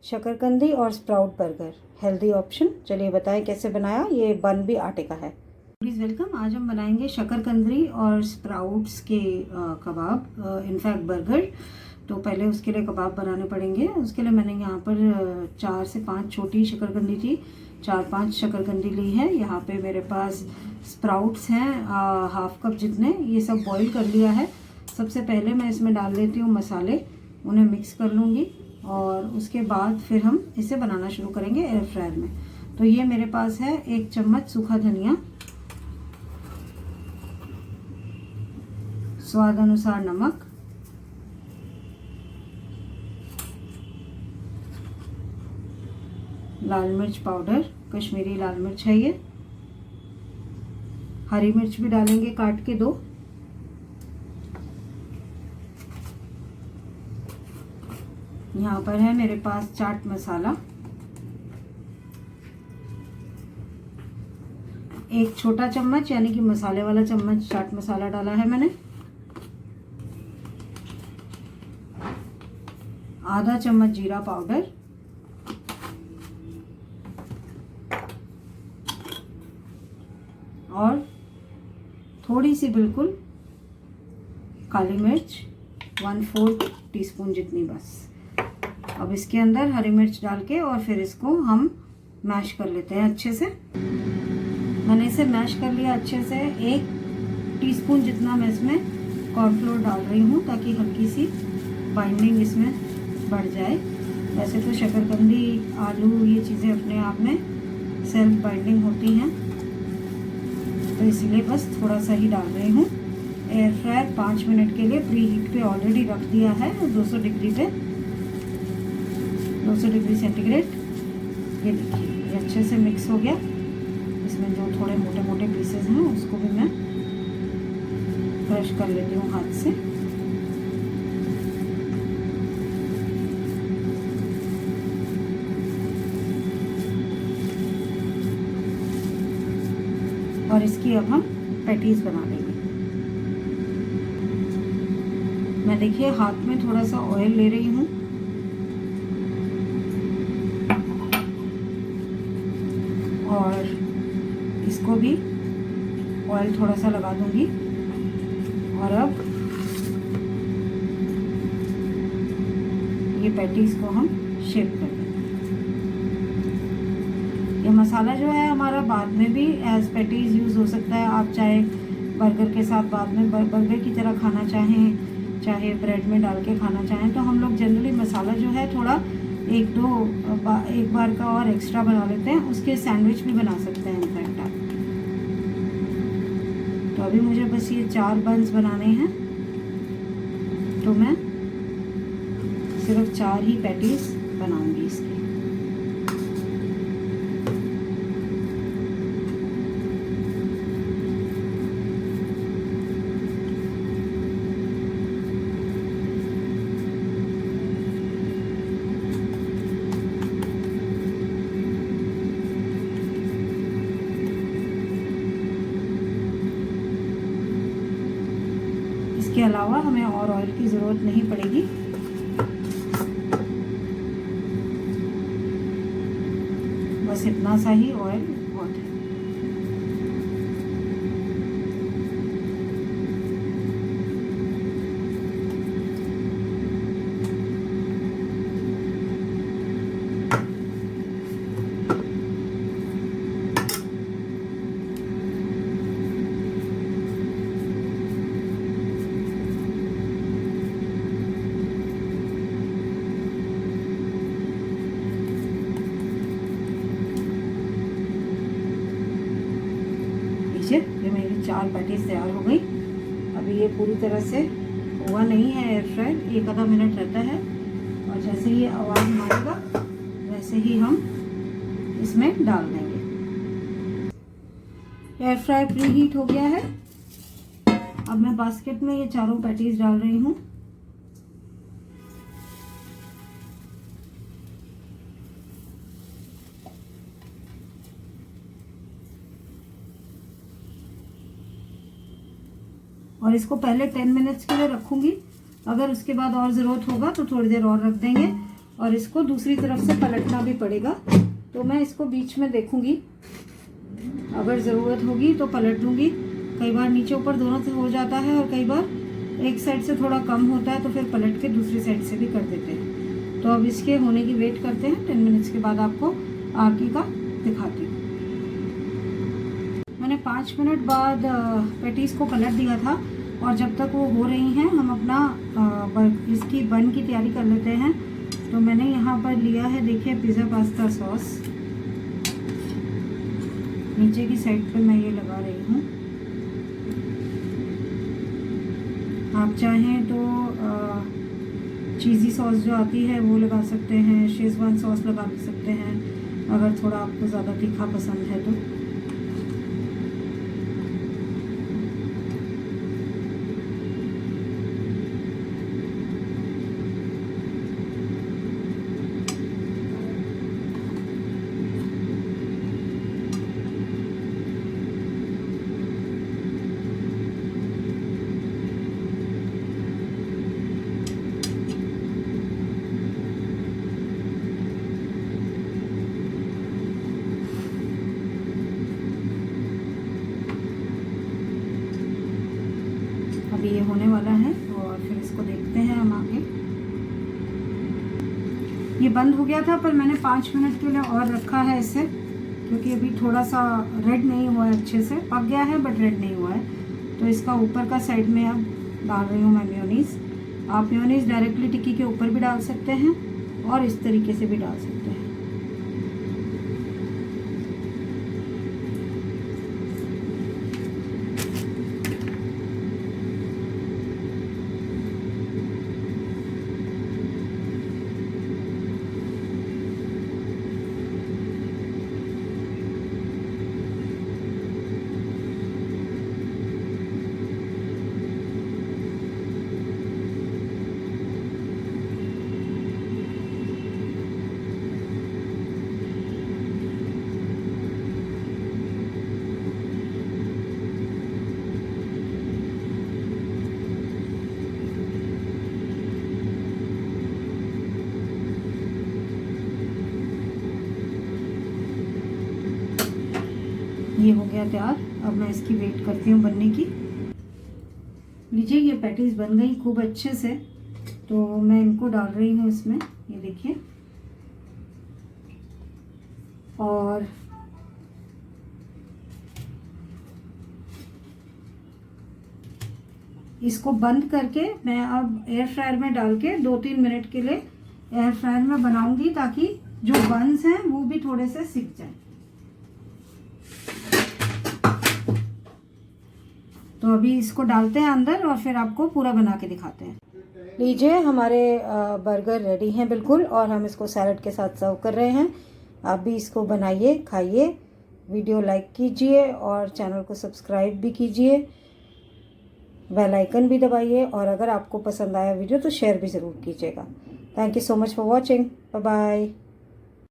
शकरकंदी और sprout burger healthy option. चलिए बताएं कैसे बनाया। ये बन भी आटे का है। Please welcome. आज हम बनाएंगे शकरकंदी और स्प्राउट्स के कबाब, इनफैक्ट बर्गर। तो पहले उसके लिए कबाब बनाने पड़ेंगे। उसके लिए मैंने यहाँ पर 4 से 5 छोटी शकरकंदी थी, 4-5 शकरकंदी ली है। यहाँ पे मेरे पास स्प्राउट्स हैं हाफ कप जितने। ये सब बॉईल कर लिया है। सबसे पहले मैं इसमें डाल लेती हूँ मसाले, उन्हें मिक्स कर लूँगी और उसके बाद फिर हम इसे बनाना शुरू करेंगे एयर फ्रायर में। तो ये मेरे पास है 1 चम्मच सूखा धनिया, स्वाद अनुसार नमक, लाल मिर्च पाउडर, कश्मीरी लाल मिर्च है ये, हरी मिर्च भी डालेंगे काट के 2, यहाँ पर है मेरे पास चाट मसाला, 1 छोटा चम्मच यानी कि मसाले वाला चम्मच चाट मसाला डाला है मैंने, आधा चम्मच जीरा पाउडर, और थोड़ी सी बिल्कुल काली मिर्च 1/4 टीस्पून जितनी बस। अब इसके अंदर हरी मिर्च डाल के और फिर इसको हम मैश कर लेते हैं अच्छे से। मैंने इसे मैश कर लिया अच्छे से। 1 टीस्पून जितना मैं इसमें कॉर्नफ्लोर डाल रही हूँ ताकि हल्की सी बाइंडिंग इसमें बढ़ जाए। वैसे तो शकरकंदी, आलू, ये चीज़ें अपने आप में सेल्फ बाइंडिंग होती हैं, तो इसलिए बस थोड़ा सा ही डाल रही हूँ। एयर फ्रायर 5 मिनट के लिए प्री हीट पे ऑलरेडी रख दिया है 200 डिग्री पे, 200 डिग्री सेंटीग्रेड। ये देखिए ये अच्छे से मिक्स हो गया। इसमें जो थोड़े मोटे मोटे पीसेस हैं उसको भी मैं क्रश कर लेती हूँ हाथ से। और इसकी अब हम पैटीज बना लेंगे। मैं देखिए हाथ में थोड़ा सा ऑयल ले रही हूँ और इसको भी ऑयल थोड़ा सा लगा दूंगी। और अब ये पैटीज को हम शेप कर देंगे। ये मसाला जो है हमारा बाद में भी एज पैटीज यूज़ हो सकता है। आप चाहे बर्गर के साथ बाद में बर्गर की तरह खाना चाहें, चाहे ब्रेड में डाल के खाना चाहें, तो हम लोग जनरली मसाला जो है थोड़ा एक बार का और एक्स्ट्रा बना लेते हैं। उसके सैंडविच भी बना सकते हैं इनफैक्ट आप। तो अभी मुझे बस ये 4 बन्स बनाने हैं, तो मैं सिर्फ 4 ही पैटीज बनाऊंगी इसकी। इसके अलावा हमें और ऑयल की ज़रूरत नहीं पड़ेगी। बस इतना सा ही ऑयल बहुत है। ये मेरी 4 पैटीज तैयार हो गई। अभी ये पूरी तरह से हुआ नहीं है एयर फ्रायर, 1 आधा मिनट रहता है। और जैसे ही आवाज़ मारेगा वैसे ही हम इसमें डाल देंगे। एयर फ्रायर प्री हीट हो गया है। अब मैं बास्केट में ये चारों पैटीज डाल रही हूँ। और इसको पहले 10 मिनट्स के लिए रखूँगी। अगर उसके बाद और ज़रूरत होगा तो थोड़ी देर और रख देंगे। और इसको दूसरी तरफ से पलटना भी पड़ेगा। तो मैं इसको बीच में देखूंगी, अगर ज़रूरत होगी तो पलट दूंगी। कई बार नीचे ऊपर दोनों से हो जाता है और कई बार एक साइड से थोड़ा कम होता है, तो फिर पलट के दूसरी साइड से भी कर देते हैं। तो अब इसके होने की वेट करते हैं। 10 मिनट्स के बाद आपको आगे का दिखाती हूँ। मैंने 5 मिनट बाद पैटीज़ को पलट दिया था, और जब तक वो हो रही हैं हम अपना इसकी बन की तैयारी कर लेते हैं। तो मैंने यहाँ पर लिया है, देखिए, पिज़्ज़ा पास्ता सॉस। नीचे की साइड पे मैं ये लगा रही हूँ। आप चाहें तो चीज़ी सॉस जो आती है वो लगा सकते हैं, शेज़वान सॉस लगा भी सकते हैं अगर थोड़ा आपको ज़्यादा तीखा पसंद है तो। अभी ये होने वाला है और फिर इसको देखते हैं हम आगे। ये बंद हो गया था, पर मैंने 5 मिनट के लिए और रखा है इसे, क्योंकि अभी थोड़ा सा रेड नहीं हुआ है, अच्छे से पक गया है बट रेड नहीं हुआ है। तो इसका ऊपर का साइड में अब डाल रही हूँ मैं मेयोनीज़। आप मेयोनीज़ डायरेक्टली टिक्की के ऊपर भी डाल सकते हैं और इस तरीके से भी डाल सकते हैं। ये हो गया तैयार। अब मैं इसकी वेट करती हूँ बनने की। लीजिए, ये पैटीज बन गई खूब अच्छे से। तो मैं इनको डाल रही हूँ इसमें, ये देखिए। और इसको बंद करके मैं अब एयर फ्रायर में डाल के 2-3 मिनट के लिए एयर फ्रायर में बनाऊंगी, ताकि जो बंस हैं वो भी थोड़े से सिक जाए। तो अभी इसको डालते हैं अंदर और फिर आपको पूरा बना के दिखाते हैं। लीजिए, हमारे बर्गर रेडी हैं बिल्कुल, और हम इसको सैलड के साथ सर्व कर रहे हैं। आप भी इसको बनाइए, खाइए, वीडियो लाइक कीजिए और चैनल को सब्सक्राइब भी कीजिए, बेल आइकन भी दबाइए, और अगर आपको पसंद आया वीडियो तो शेयर भी ज़रूर कीजिएगा। Thank you so much for watching. Bye bye.